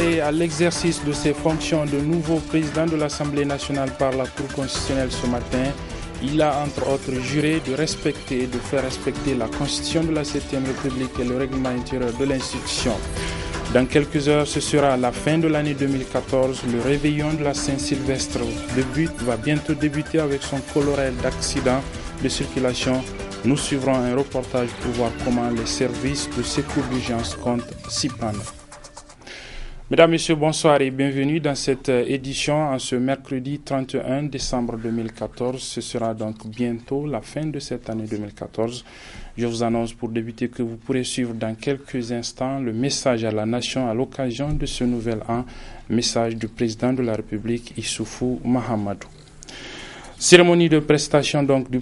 appelé à l'exercice de ses fonctions de nouveau président de l'Assemblée nationale par la Cour constitutionnelle ce matin. Il a entre autres juré de respecter et de faire respecter la Constitution de la 7e République et le règlement intérieur de l'institution. Dans quelques heures, ce sera la fin de l'année 2014. Le réveillon de la Saint-Sylvestre va bientôt débuter avec son colorel d'accidents de circulation. Nous suivrons un reportage pour voir comment les services de secours d'urgence comptent s'y prendre. Mesdames, Messieurs, bonsoir et bienvenue dans cette édition en ce mercredi 31 décembre 2014. Ce sera donc bientôt la fin de cette année 2014. Je vous annonce pour débuter que vous pourrez suivre dans quelques instants le message à la nation à l'occasion de ce nouvel an, message du président de la République Issoufou Mahamadou. Cérémonie de prestation donc du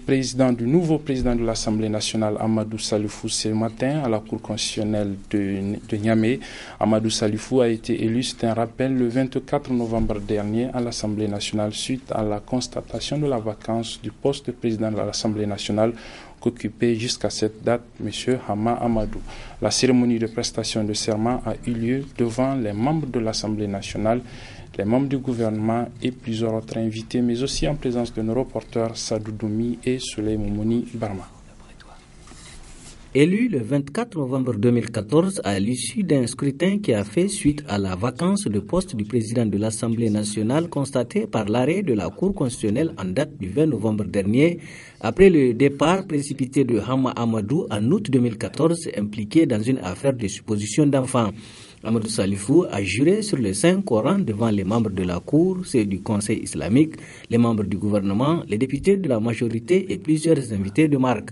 nouveau président de l'Assemblée nationale Amadou Salifou ce matin à la Cour constitutionnelle de Niamey. Amadou Salifou a été élu, c'est un rappel, le 24 novembre dernier à l'Assemblée nationale suite à la constatation de la vacance du poste de président de l'Assemblée nationale qu'occupait jusqu'à cette date M. Hama Amadou. La cérémonie de prestation de serment a eu lieu devant les membres de l'Assemblée nationale, les membres du gouvernement et plusieurs autres invités, mais aussi en présence de nos reporters Sadou Doumi et Souley Moumouni Barma. Élu le 24 novembre 2014 à l'issue d'un scrutin qui a fait suite à la vacance de poste du président de l'Assemblée nationale constatée par l'arrêt de la Cour constitutionnelle en date du 20 novembre dernier, après le départ précipité de Hama Amadou en août 2014 impliqué dans une affaire de supposition d'enfants. Amadou Salifou a juré sur le Saint-Coran devant les membres de la Cour, ceux du Conseil islamique, les membres du gouvernement, les députés de la majorité et plusieurs invités de marque,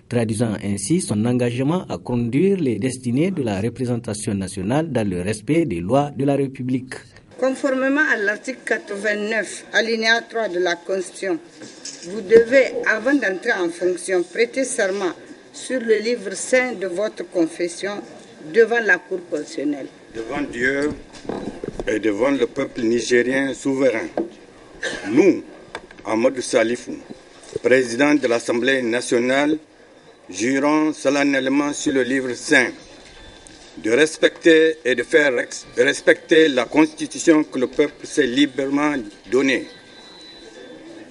traduisant ainsi son engagement à conduire les destinées de la représentation nationale dans le respect des lois de la République. Conformément à l'article 89, alinéa 3 de la Constitution, vous devez, avant d'entrer en fonction, prêter serment sur le livre saint de votre confession devant la Cour constitutionnelle. Devant Dieu et devant le peuple nigérien souverain, nous, Amadou Salifou, président de l'Assemblée nationale, jurons solennellement sur le livre saint de respecter et de faire respecter la Constitution que le peuple s'est librement donnée,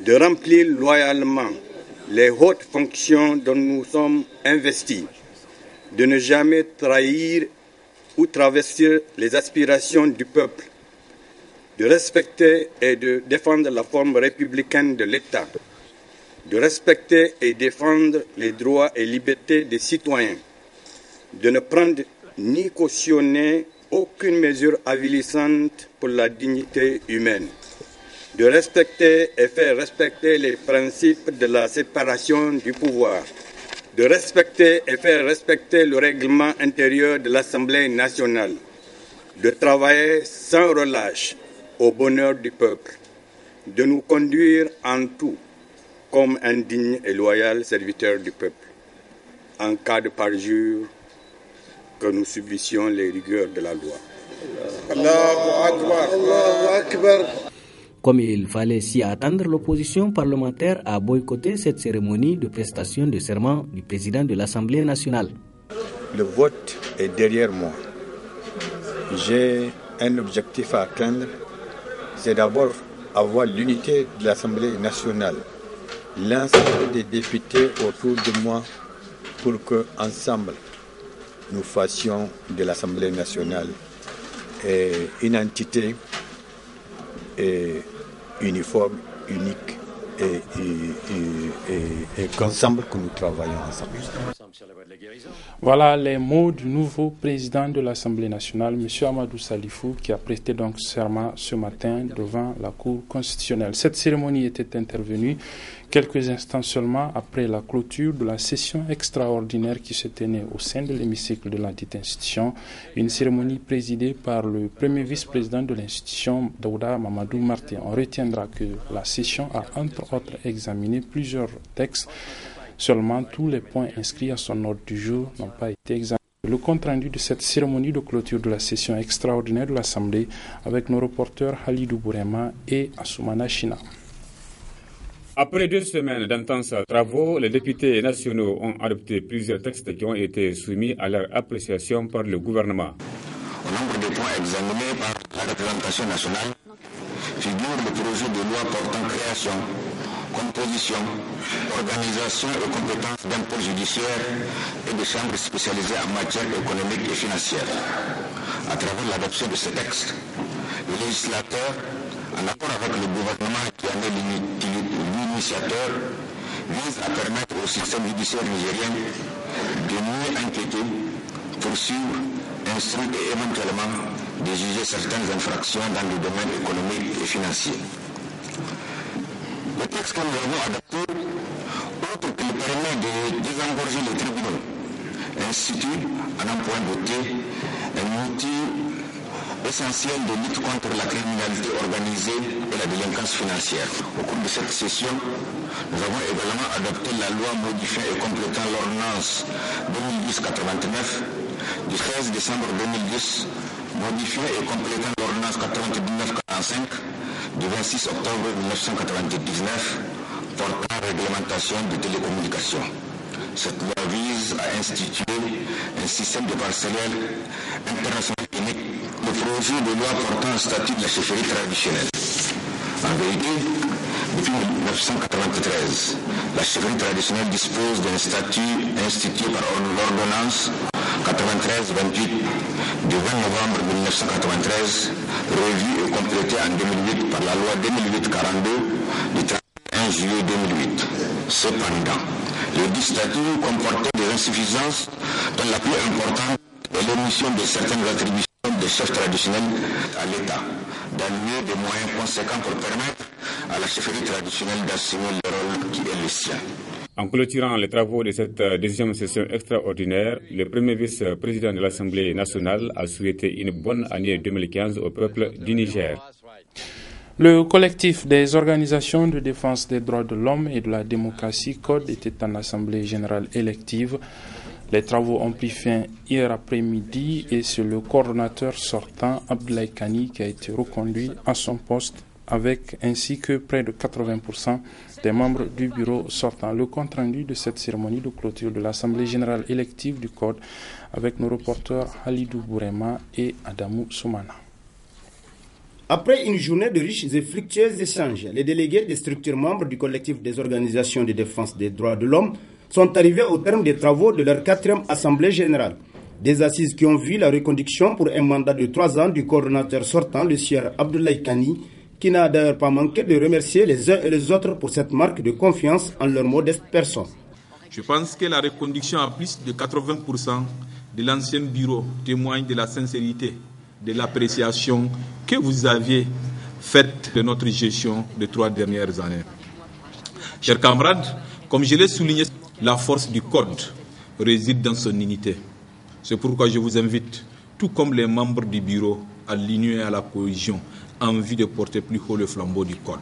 de remplir loyalement les hautes fonctions dont nous sommes investis, de ne jamais trahir ou travestir les aspirations du peuple, de respecter et de défendre la forme républicaine de l'État, de respecter et défendre les droits et libertés des citoyens, de ne prendre ni cautionner aucune mesure avilissante pour la dignité humaine, de respecter et faire respecter les principes de la séparation du pouvoir, de respecter et faire respecter le règlement intérieur de l'Assemblée nationale, de travailler sans relâche au bonheur du peuple, de nous conduire en tout comme un digne et loyal serviteur du peuple, en cas de parjure, que nous subissions les rigueurs de la loi. Allahu Akbar, Allahu Akbar. Comme il fallait s'y attendre, l'opposition parlementaire a boycotté cette cérémonie de prestation de serment du président de l'Assemblée nationale. Le vote est derrière moi. J'ai un objectif à atteindre, c'est d'abord avoir l'unité de l'Assemblée nationale, l'ensemble des députés autour de moi pour que, ensemble, nous fassions de l'Assemblée nationale une entité uniforme, unique et qu'ensemble que nous travaillons ensemble. Voilà les mots du nouveau président de l'Assemblée nationale, M. Amadou Salifou, qui a prêté donc serment ce matin devant la Cour constitutionnelle. Cette cérémonie était intervenue quelques instants seulement après la clôture de la session extraordinaire qui se tenait au sein de l'hémicycle de ladite institution, une cérémonie présidée par le premier vice-président de l'institution, Daouda Mamadou Martin. On retiendra que la session a entre autres examiné plusieurs textes. Seulement, tous les points inscrits à son ordre du jour n'ont pas été examinés. Le compte-rendu de cette cérémonie de clôture de la session extraordinaire de l'Assemblée avec nos reporters Halidou Bourema et Assoumana China. Après 2 semaines d'intenses travaux, les députés nationaux ont adopté plusieurs textes qui ont été soumis à leur appréciation par le gouvernement. Au nombre de points examinés par la représentation nationale figure le projet de loi portant création, composition, organisation et compétences d'un pôle judiciaire et de chambres spécialisées en matière économique et financière. À travers l'adoption de ce texte, le législateur, en accord avec le gouvernement qui en est l'initiateur, vise à permettre au système judiciaire nigérien de mieux enquêter, poursuivre, instruire et éventuellement de juger certaines infractions dans le domaine économique et financier. Le texte que nous avons adopté, outre qu'il permet de désengorger les tribunaux, institue, en un point doté, un outil essentiel de lutte contre la criminalité organisée et la délinquance financière. Au cours de cette session, nous avons également adopté la loi modifiant et complétant l'ordonnance 2010-89 du 13 décembre 2010, modifiant et complétant l'ordonnance 99-45 du 26 octobre 1999 portant réglementation de télécommunications. Cette loi vise à instituer un système de parcellaire international unique, le projet de loi portant un statut de la chefferie traditionnelle. En vérité, depuis 1993, la chefferie traditionnelle dispose d'un statut institué par l'ordonnance 93-28 du 20 novembre 1993, revue et complétée en 2008 par la loi 2008-42 du 31 juillet 2008. Cependant, le dit statut comportait des insuffisances dont la plus importante est l'émission de certaines attributions des chefs traditionnels à l'État, d'allouer des moyens conséquents pour permettre à la chefferie traditionnelle d'assumer le rôle qui est le sien. En clôturant les travaux de cette deuxième session extraordinaire, le premier vice-président de l'Assemblée nationale a souhaité une bonne année 2015 au peuple du Niger. Le collectif des organisations de défense des droits de l'homme et de la démocratie CODE était en assemblée générale élective. Les travaux ont pris fin hier après-midi et c'est le coordonnateur sortant, Abdoulaye Kani, qui a été reconduit à son poste ainsi que près de 80% des membres du bureau sortant. Le compte-rendu de cette cérémonie de clôture de l'Assemblée générale élective du CODE avec nos reporters Halidou Bourema et Adamou Soumana. Après une journée de riches et fructueux échanges, les délégués des structures membres du collectif des organisations de défense des droits de l'homme sont arrivés au terme des travaux de leur 4e Assemblée générale. Des assises qui ont vu la reconduction pour un mandat de 3 ans du coordonnateur sortant, le sieur Abdoulaye Kani, qui n'a d'ailleurs pas manqué de remercier les uns et les autres pour cette marque de confiance en leur modeste personne. Je pense que la reconduction à plus de 80% de l'ancien bureau témoigne de la sincérité, de l'appréciation que vous avez faite de notre gestion des 3 dernières années. Chers camarades, comme je l'ai souligné, la force du Code réside dans son unité. C'est pourquoi je vous invite, tout comme les membres du bureau, à l'union et à la cohésion, en vue de porter plus haut le flambeau du Code.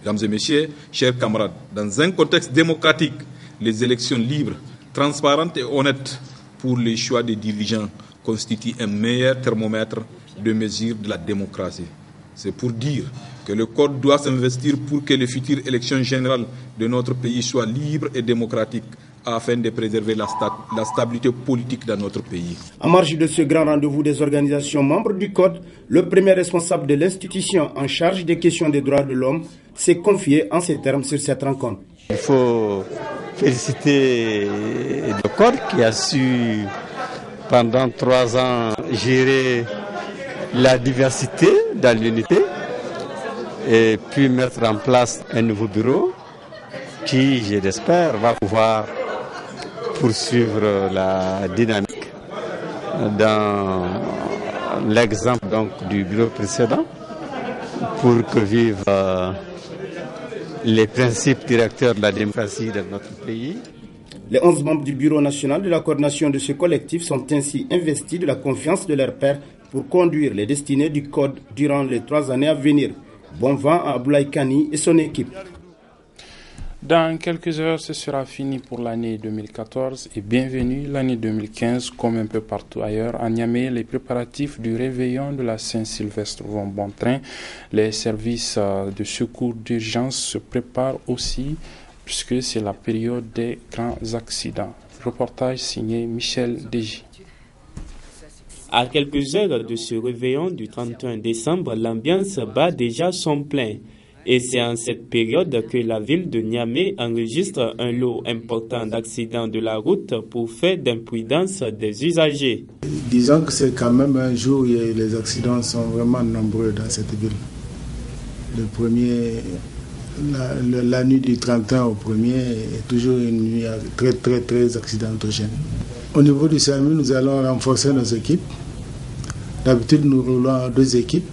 Mesdames et messieurs, chers camarades, dans un contexte démocratique, les élections libres, transparentes et honnêtes pour les choix des dirigeants constituent un meilleur thermomètre de mesure de la démocratie. C'est pour dire que le Code doit s'investir pour que les futures élections générales de notre pays soient libres et démocratiques, afin de préserver la stabilité politique dans notre pays. En marge de ce grand rendez-vous des organisations membres du Code, le premier responsable de l'institution en charge des questions des droits de l'homme s'est confié en ces termes sur cette rencontre. Il faut féliciter le Code qui a su pendant 3 ans gérer la diversité dans l'unité et puis mettre en place un nouveau bureau qui, je l'espère, va pouvoir poursuivre la dynamique dans l'exemple donc du bureau précédent pour que vivent les principes directeurs de la démocratie dans notre pays. Les 11 membres du bureau national de la coordination de ce collectif sont ainsi investis de la confiance de leurs pairs pour conduire les destinées du Code durant les 3 années à venir. Bon vent à Abdoulaye Kani et son équipe. Dans quelques heures, ce sera fini pour l'année 2014 et bienvenue l'année 2015. Comme un peu partout ailleurs, à Niamey, les préparatifs du réveillon de la Saint-Sylvestre vont bon train. Les services de secours d'urgence se préparent aussi puisque c'est la période des grands accidents. Reportage signé Michel Deji. À quelques heures de ce réveillon du 31 décembre, l'ambiance bat déjà son plein. Et c'est en cette période que la ville de Niamey enregistre un lot important d'accidents de la route pour fait d'imprudence des usagers. Disons que c'est quand même un jour où les accidents sont vraiment nombreux dans cette ville. Le premier, la nuit du 31 au 1er est toujours une nuit très accidentogène. Au niveau du SAMU, nous allons renforcer nos équipes. D'habitude, nous roulons en 2 équipes.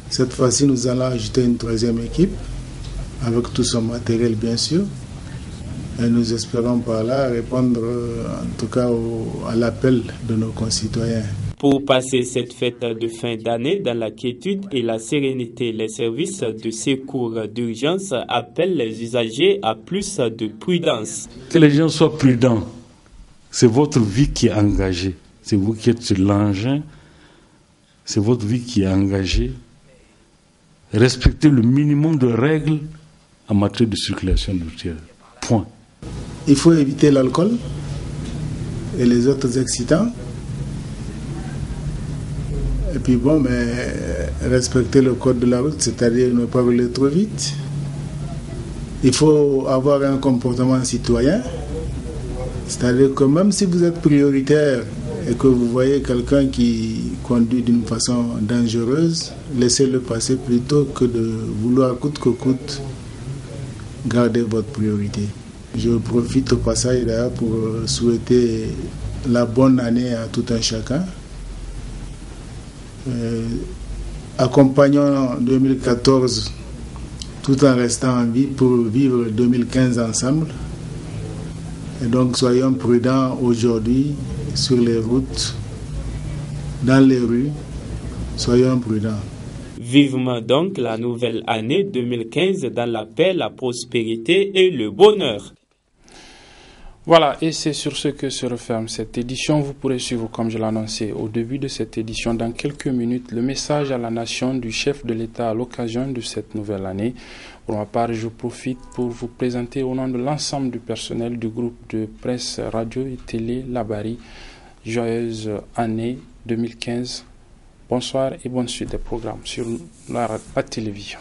Cette fois-ci, nous allons ajouter une 3e équipe, avec tout son matériel bien sûr. Et nous espérons par là répondre en tout cas à l'appel de nos concitoyens. Pour passer cette fête de fin d'année dans la quiétude et la sérénité, les services de secours d'urgence appellent les usagers à plus de prudence. Que les gens soient prudents. C'est votre vie qui est engagée. C'est vous qui êtes sur l'engin. C'est votre vie qui est engagée. Respectez le minimum de règles en matière de circulation routière. Point. Il faut éviter l'alcool et les autres excitants. Et puis respecter le code de la route, c'est-à-dire ne pas rouler trop vite. Il faut avoir un comportement citoyen. C'est-à-dire que même si vous êtes prioritaire et que vous voyez quelqu'un qui conduit d'une façon dangereuse, laissez-le passer plutôt que de vouloir coûte que coûte garder votre priorité. Je profite au passage d'ailleurs pour souhaiter la bonne année à tout un chacun. Accompagnons 2014 tout en restant en vie pour vivre 2015 ensemble. Et donc soyons prudents aujourd'hui sur les routes, dans les rues, soyons prudents. Vivement donc la nouvelle année 2015 dans la paix, la prospérité et le bonheur. Voilà, et c'est sur ce que se referme cette édition. Vous pourrez suivre, comme je l'annonçais au début de cette édition, dans quelques minutes, le message à la nation du chef de l'État à l'occasion de cette nouvelle année. Pour ma part, je profite pour vous présenter au nom de l'ensemble du personnel du groupe de presse, radio et télé Labari, joyeuse année 2015. Bonsoir et bonne suite des programmes sur la télévision.